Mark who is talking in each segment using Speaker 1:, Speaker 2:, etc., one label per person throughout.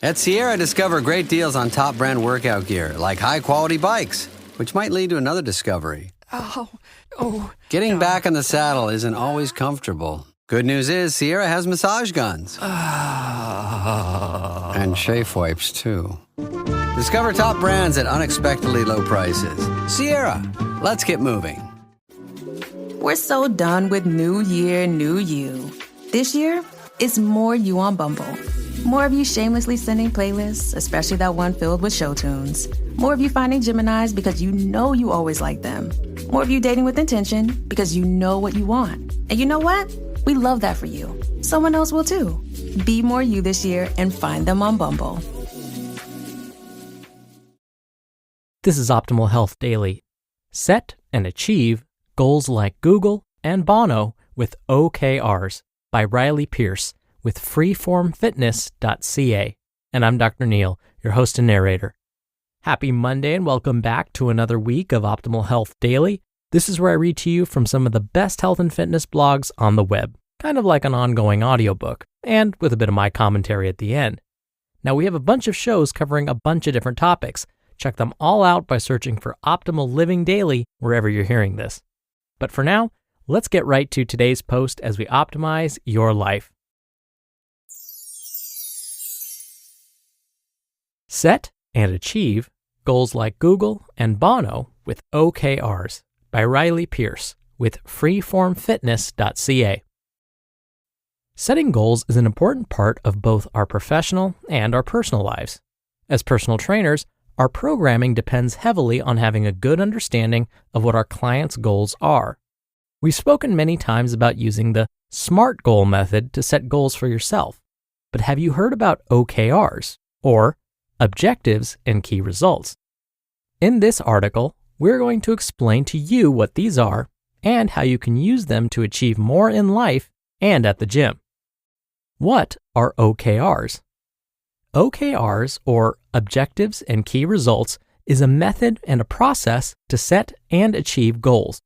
Speaker 1: At Sierra, discover great deals on top brand workout gear, like high-quality bikes, which might lead to another discovery. Getting back in the saddle isn't always comfortable. Good news is Sierra has massage guns. And chafe wipes, too. Discover top brands at unexpectedly low prices. Sierra, let's get moving.
Speaker 2: We're so done with new year, new you. This year, it's more you on Bumble. More of you shamelessly sending playlists, especially that one filled with show tunes. More of you finding Geminis because you know you always like them. More of you dating with intention because you know what you want. And you know what? We love that for you. Someone else will too. Be more you this year and find them on Bumble.
Speaker 3: This is Optimal Health Daily. Set and achieve goals like Google and Bono with OKRs by Riley Pearce with freeformfitness.ca. And I'm Dr. Neil, your host and narrator. Happy Monday and welcome back to another week of Optimal Health Daily. This is where I read to you from some of the best health and fitness blogs on the web, kind of like an ongoing audiobook, and with a bit of my commentary at the end. Now we have a bunch of shows covering a bunch of different topics. Check them all out by searching for Optimal Living Daily wherever you're hearing this. But for now, let's get right to today's post as we optimize your life. Set and achieve goals like Google and Bono with OKRs by Riley Pearce with freeformfitness.ca. Setting goals is an important part of both our professional and our personal lives. As personal trainers, our programming depends heavily on having a good understanding of what our clients' goals are. We've spoken many times about using the SMART goal method to set goals for yourself, but have you heard about OKRs, or objectives and key results? In this article, we're going to explain to you what these are and how you can use them to achieve more in life and at the gym. What are OKRs? OKRs, or objectives and key results, is a method and a process to set and achieve goals.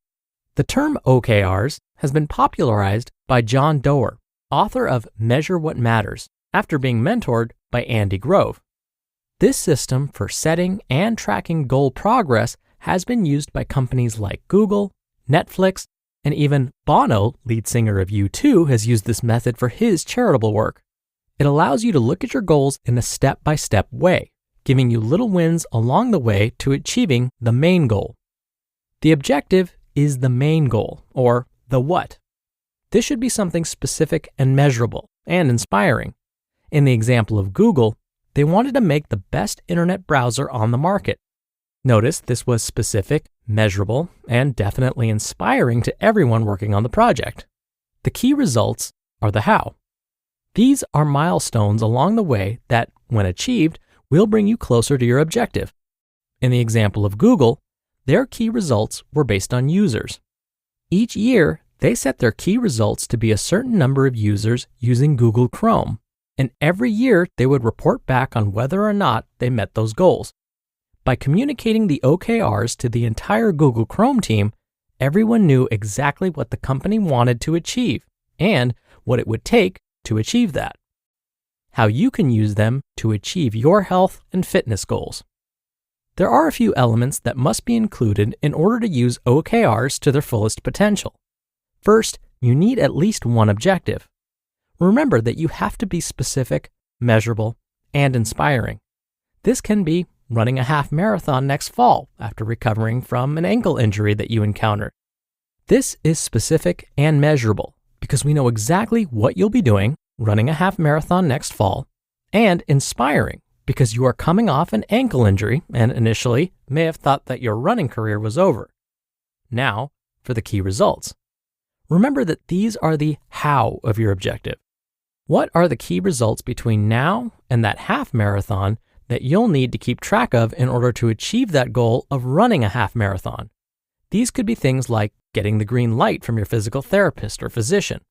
Speaker 3: The term OKRs has been popularized by John Doerr, author of Measure What Matters, after being mentored by Andy Grove. This system for setting and tracking goal progress has been used by companies like Google, Netflix, and even Bono, lead singer of U2, has used this method for his charitable work. It allows you to look at your goals in a step-by-step way, giving you little wins along the way to achieving the main goal. The objective is the main goal, or the what. This should be something specific and measurable and inspiring. In the example of Google, they wanted to make the best internet browser on the market. Notice this was specific, measurable, and definitely inspiring to everyone working on the project. The key results are the how. These are milestones along the way that, when achieved, will bring you closer to your objective. In the example of Google, their key results were based on users. Each year, they set their key results to be a certain number of users using Google Chrome, and every year they would report back on whether or not they met those goals. By communicating the OKRs to the entire Google Chrome team, everyone knew exactly what the company wanted to achieve and what it would take to achieve that. How you can use them to achieve your health and fitness goals. There are a few elements that must be included in order to use OKRs to their fullest potential. First, you need at least one objective. Remember that you have to be specific, measurable, and inspiring. This can be running a half marathon next fall after recovering from an ankle injury that you encountered. This is specific and measurable because we know exactly what you'll be doing running a half marathon next fall, and inspiring because you are coming off an ankle injury and initially may have thought that your running career was over. Now, for the key results. Remember that these are the how of your objective. What are the key results between now and that half marathon that you'll need to keep track of in order to achieve that goal of running a half marathon? These could be things like getting the green light from your physical therapist or physician,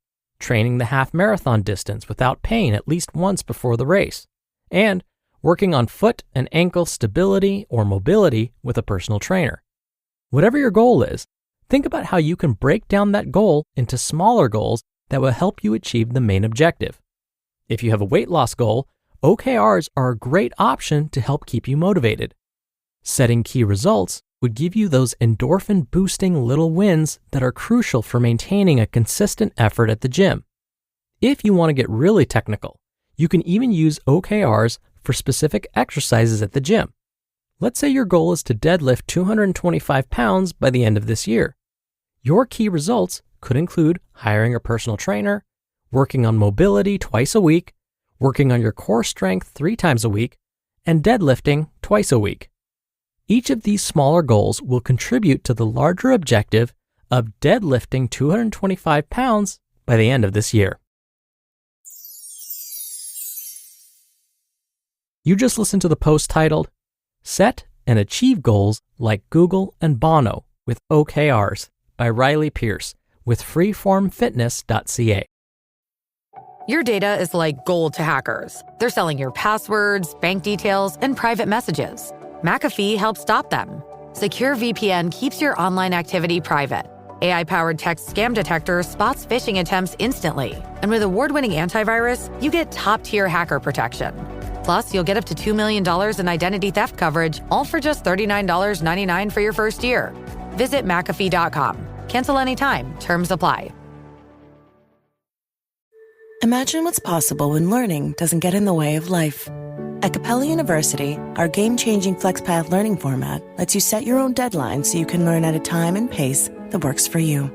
Speaker 3: training the half marathon distance without pain at least once before the race, and working on foot and ankle stability or mobility with a personal trainer. Whatever your goal is, think about how you can break down that goal into smaller goals that will help you achieve the main objective. If you have a weight loss goal, OKRs are a great option to help keep you motivated. Setting key results would give you those endorphin-boosting little wins that are crucial for maintaining a consistent effort at the gym. If you want to get really technical, you can even use OKRs for specific exercises at the gym. Let's say your goal is to deadlift 225 pounds by the end of this year. Your key results could include hiring a personal trainer, working on mobility twice a week, working on your core strength 3 times a week, and deadlifting twice a week. Each of these smaller goals will contribute to the larger objective of deadlifting 225 pounds by the end of this year. You just listened to the post titled, Set and Achieve Goals Like Google and Bono with OKRs by Riley Pearce with freeformfitness.ca.
Speaker 4: Your data is like gold to hackers. They're selling your passwords, bank details, and private messages. McAfee helps stop them. Secure VPN keeps your online activity private. AI-powered text scam detector spots phishing attempts instantly. And with award-winning antivirus, you get top-tier hacker protection. Plus, you'll get up to $2 million in identity theft coverage, all for just $39.99 for your first year. Visit McAfee.com. Cancel anytime. Terms apply.
Speaker 5: Imagine what's possible when learning doesn't get in the way of life. At Capella University, our game-changing FlexPath learning format lets you set your own deadlines so you can learn at a time and pace that works for you.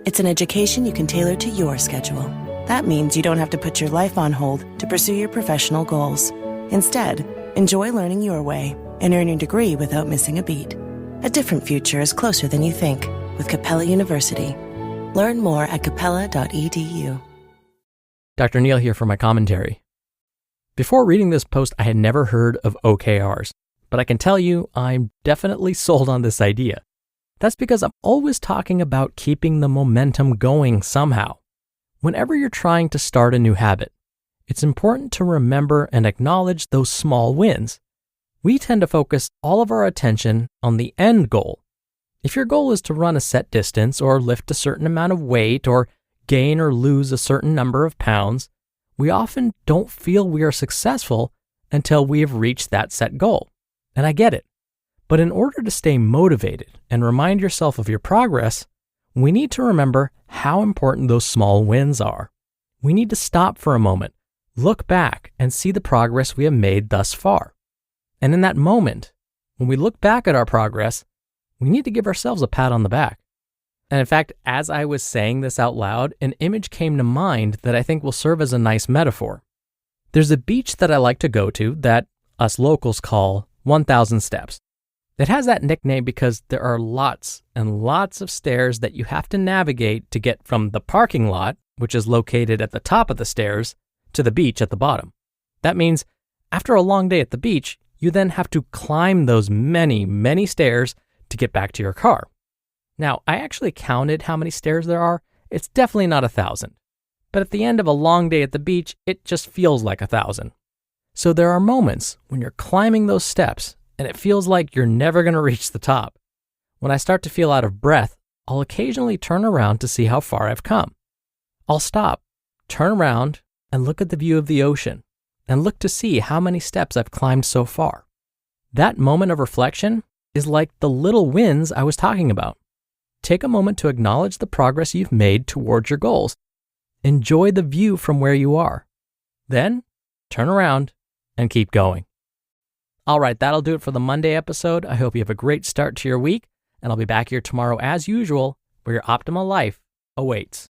Speaker 5: It's an education you can tailor to your schedule. That means you don't have to put your life on hold to pursue your professional goals. Instead, enjoy learning your way and earn your degree without missing a beat. A different future is closer than you think with Capella University. Learn more at capella.edu.
Speaker 3: Dr. Neil here for my commentary. Before reading this post, I had never heard of OKRs, but I can tell you I'm definitely sold on this idea. That's because I'm always talking about keeping the momentum going somehow. Whenever you're trying to start a new habit, it's important to remember and acknowledge those small wins. We tend to focus all of our attention on the end goal. If your goal is to run a set distance or lift a certain amount of weight or gain or lose a certain number of pounds, we often don't feel we are successful until we have reached that set goal. And I get it. But in order to stay motivated and remind yourself of your progress, we need to remember how important those small wins are. We need to stop for a moment, look back, and see the progress we have made thus far. And in that moment, when we look back at our progress, we need to give ourselves a pat on the back. And in fact, as I was saying this out loud, an image came to mind that I think will serve as a nice metaphor. There's a beach that I like to go to that us locals call 1,000 Steps. It has that nickname because there are lots and lots of stairs that you have to navigate to get from the parking lot, which is located at the top of the stairs, to the beach at the bottom. That means after a long day at the beach, you then have to climb those many, many stairs to get back to your car. Now, I actually counted how many stairs there are. It's definitely not 1,000. But at the end of a long day at the beach, it just feels like 1,000. So there are moments when you're climbing those steps and it feels like you're never going to reach the top. When I start to feel out of breath, I'll occasionally turn around to see how far I've come. I'll stop, turn around, and look at the view of the ocean, and look to see how many steps I've climbed so far. That moment of reflection is like the little wins I was talking about. Take a moment to acknowledge the progress you've made towards your goals. Enjoy the view from where you are. Then, turn around and keep going. All right, that'll do it for the Monday episode. I hope you have a great start to your week, and I'll be back here tomorrow as usual, where your optimal life awaits.